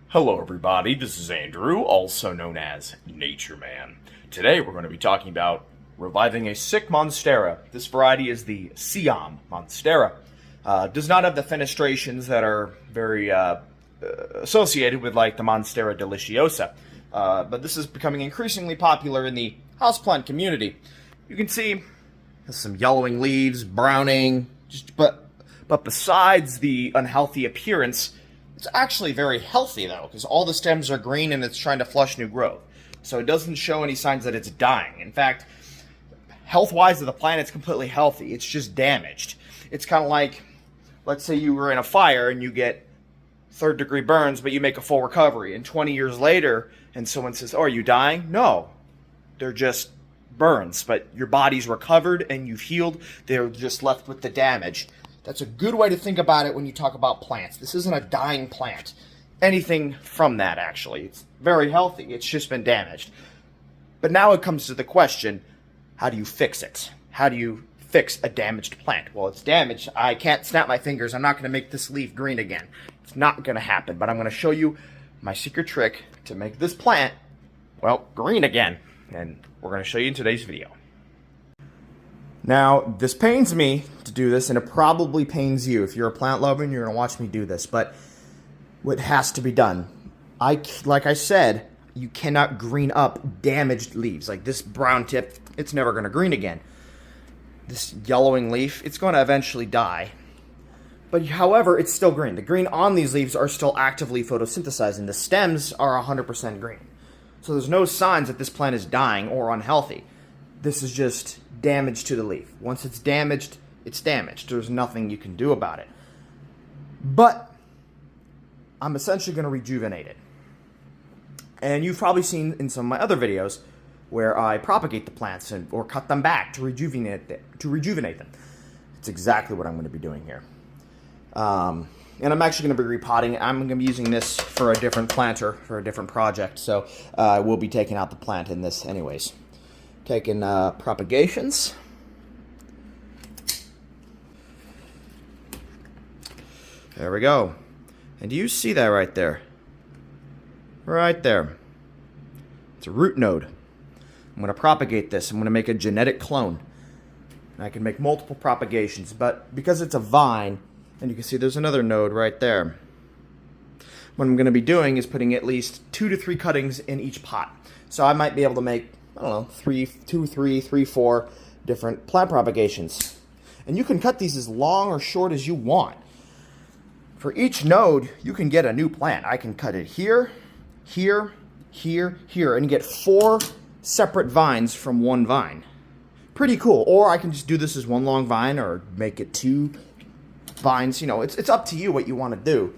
Hello everybody, this is Andrew, also known as NatureMan. Today we're going to be talking about reviving a sick Monstera. This variety is the Siam Monstera. Does not have the fenestrations that are very associated with like the Monstera deliciosa. But this is becoming increasingly popular in the houseplant community. You can see there's some yellowing leaves, browning, but besides the unhealthy appearance, it's actually very healthy, though, because all the stems are green and it's trying to flush new growth. So it doesn't show any signs that it's dying. In fact, health-wise of the plant, it's completely healthy. It's just damaged. It's kind of like, let's say you were in a fire and you get third-degree burns, but you make a full recovery. And 20 years later, and someone says, "Oh, are you dying?" No. They're just burns, but your body's recovered and you've healed. They're just left with the damage. That's a good way to think about it when you talk about plants. This isn't a dying plant. Anything from that, actually. It's very healthy. It's just been damaged. But now it comes to the question, how do you fix it? How do you fix a damaged plant? Well, it's damaged. I can't snap my fingers. I'm not going to make this leaf green again. It's not going to happen. But I'm going to show you my secret trick to make this plant, well, green again. And we're going to show you in today's video. Now, this pains me to do this, and it probably pains you. If you're a plant lover and you're going to watch me do this, but what has to be done? Like I said, you cannot green up damaged leaves. Like this brown tip, it's never going to green again. This yellowing leaf, it's going to eventually die. But however, it's still green. The green on these leaves are still actively photosynthesizing. The stems are 100% green. So there's no signs that this plant is dying or unhealthy. This is just damage to the leaf. Once it's damaged, it's damaged. There's nothing you can do about it. But I'm essentially going to rejuvenate it. And you've probably seen in some of my other videos where I propagate the plants or cut them back to rejuvenate them. It's exactly what I'm going to be doing here. And I'm actually going to be repotting. I'm going to be using this for a different planter, for a different project. So I will be taking out the plant in this anyways. Taking propagations. There we go. And do you see that right there? Right there. It's a root node. I'm going to propagate this. I'm going to make a genetic clone. And I can make multiple propagations, but because it's a vine, and you can see there's another node right there. What I'm going to be doing is putting at least 2 to 3 cuttings in each pot. So I might be able to make, I don't know, 2, 3, 4 different plant propagations. And you can cut these as long or short as you want. For each node, you can get a new plant. I can cut it here, here, here, here, and get 4 separate vines from one vine. Pretty cool. Or I can just do this as one long vine or make it 2 vines. You know, it's up to you what you want to do.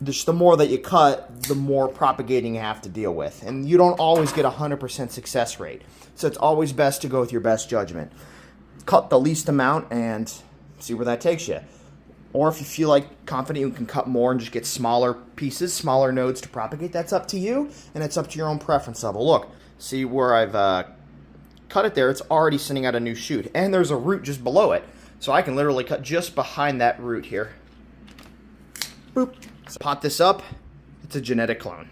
Just the more that you cut, the more propagating you have to deal with. And you don't always get a 100% success rate. So it's always best to go with your best judgment. Cut the least amount and see where that takes you. Or if you feel like confident you can cut more and just get smaller pieces, smaller nodes to propagate, that's up to you. And it's up to your own preference level. Look, see where I've cut it there? It's already sending out a new shoot. And there's a root just below it. So I can literally cut just behind that root here. Boop. So pot this up, it's a genetic clone.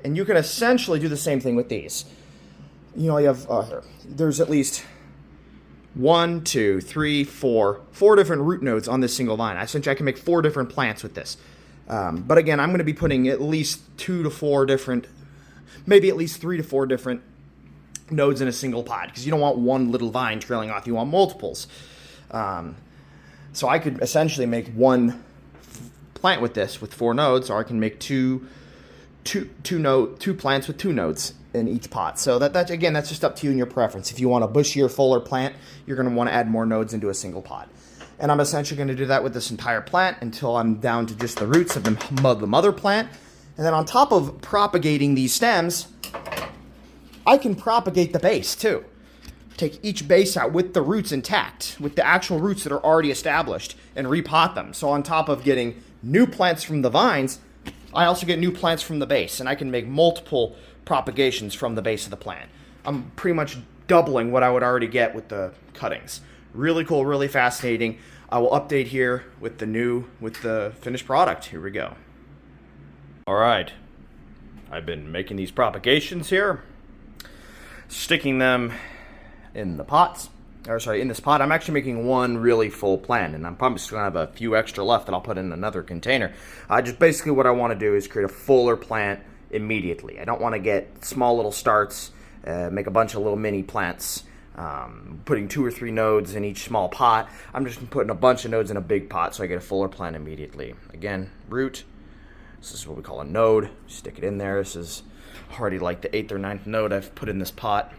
And you can essentially do the same thing with these. You know, you have, here, there's at least 1, 2, 3, 4 different root nodes on this single vine. Essentially, I can make 4 different plants with this. But again, I'm going to be putting at least 2 to 4 different, maybe at least 3 to 4 different nodes in a single pot, because you don't want one little vine trailing off, you want multiples. So I could essentially make one plant with this with 4 nodes, or I can make two plants with 2 nodes in each pot. So that again, that's just up to you and your preference. If you want a bushier, fuller plant, you're going to want to add more nodes into a single pot. And I'm essentially going to do that with this entire plant until I'm down to just the roots of the mother plant. And then on top of propagating these stems, I can propagate the base too. Take each base out with the roots intact, with the actual roots that are already established, and repot them. So on top of getting new plants from the vines, I also get new plants from the base, and I can make multiple propagations from the base of the plant. I'm pretty much doubling what I would already get with the cuttings. Really cool, really fascinating. I will update here with the finished product. Here we go. Alright, I've been making these propagations here, sticking them in the pots, in this pot. I'm actually making one really full plant, and I'm probably just going to have a few extra left that I'll put in another container. Just basically what I want to do is create a fuller plant immediately. I don't want to get small little starts, make a bunch of little mini plants, putting 2 or 3 nodes in each small pot. I'm just putting a bunch of nodes in a big pot so I get a fuller plant immediately. Again, root. This is what we call a node. Stick it in there. This is already like the 8th or 9th node I've put in this pot.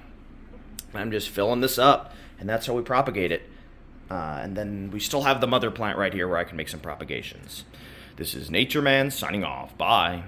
I'm just filling this up, and that's how we propagate it. And then we still have the mother plant right here where I can make some propagations. This is NatureMan signing off. Bye.